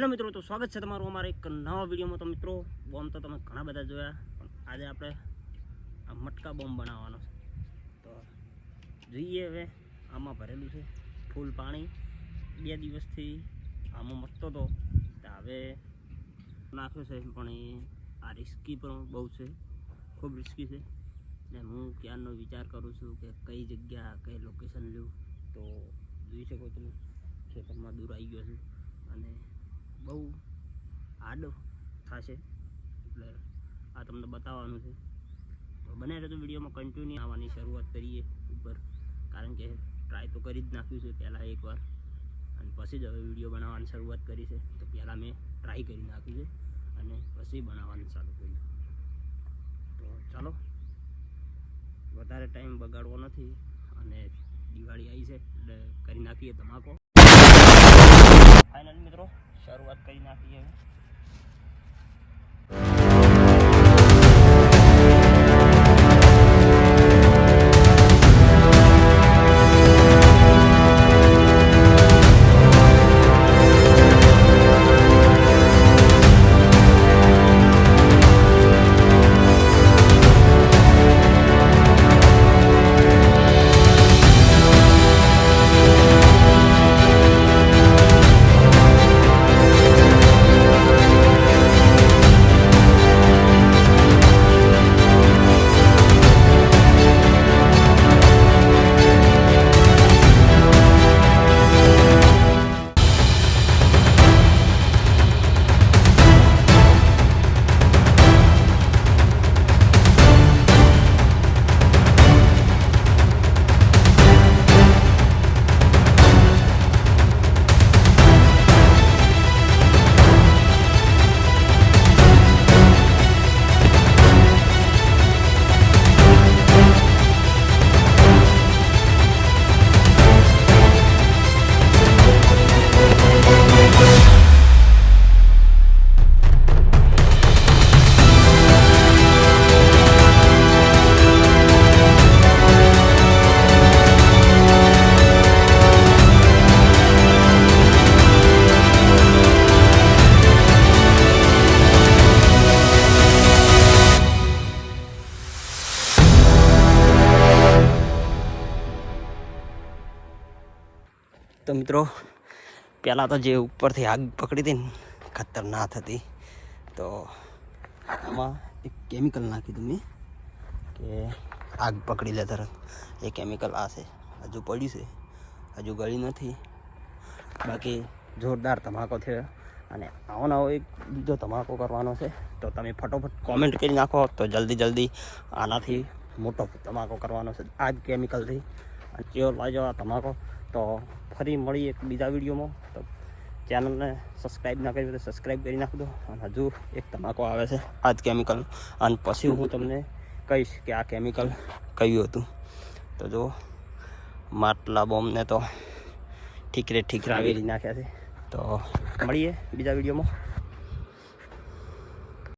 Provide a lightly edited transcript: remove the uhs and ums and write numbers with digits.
Hello मित्रों, तो स्वागत है तमारू अमारा एक नवा वीडियो में। तो मित्रों, बॉम्ब तो तमे घणा बधा जोया, पण आज आपणे आ मटका बॉम्ब बनाववानो छे। तो જોઈએ હવે આમાં ભરેલું છે ફૂલ પાણી। 2 દિવસથી આમાં મસ્તો તો હવે નાખ્યો છે, પણ આ રિસ્કી પણ બહુ છે, ખૂબ રિસ્કી છે ને હું ક્યારનો વિચાર કરું છું કે કઈ જગ્યા કઈ લોકેશન લ્યું। તો જોઈ શકો તમે ખેતરમાં દૂર આવી ગયો છું અને બહુ આડો થશે, એટલે આ તમને બતાવવાનું છે। તો બને રહેતો વિડીયોમાં કન્ટિન્યુ આવવાની શરૂઆત કરીએ ઉપર, કારણ કે ટ્રાય તો કરી જ નાખ્યું છે પહેલાં એકવાર, અને પછી જ હવે વિડીયો બનાવવાની શરૂઆત કરી છે। તો પહેલાં મેં ટ્રાય કરી નાખ્યું છે અને પછી બનાવવાનું ચાલુ કર્યું। તો ચાલો, વધારે ટાઈમ બગાડવો નથી અને દિવાળી આવી છે એટલે કરી નાખીએ ધમાકો। ફાઇનલ મિત્રો શરૂઆત કરી નાખીએ। तो मित्रों, पहला तो जो ऊपर थी आग पकड़ी थी खतरनाक थी, तो आमा एक केमिकल नाखी थी मैं कि आग पकड़ी ले तरह। ये केमिकल आ से हजू पड़ी से, हजू गली नहीं, बाकी जोरदार धमाको थे। અને આવો નવો એક બીજો ધમાકો કરવાનો છે, તો તમે ફટોફટ કોમેન્ટ કરી નાખો તો જલ્દી જલ્દી આનાથી મોટો ધમાકો કરવાનો છે આ જ કેમિકલથી। અને જેવો લાગ્યો આ ધમાકો તો ફરી મળી એક બીજા વિડીયોમાં। તો ચેનલને સબસ્ક્રાઈબ ના કરી તો સબસ્ક્રાઈબ કરી નાખજો। અને હજુ એક ધમાકો આવે છે આ જ કેમિકલ, અને પછી હું તમને કહીશ કે આ કેમિકલ કયું હતું। તો જો માટલા બોમ્બને તો ઠીકરે ઠીક રાવેલી નાખ્યા છે। તો મળીએ બીજા વિડીયોમાં।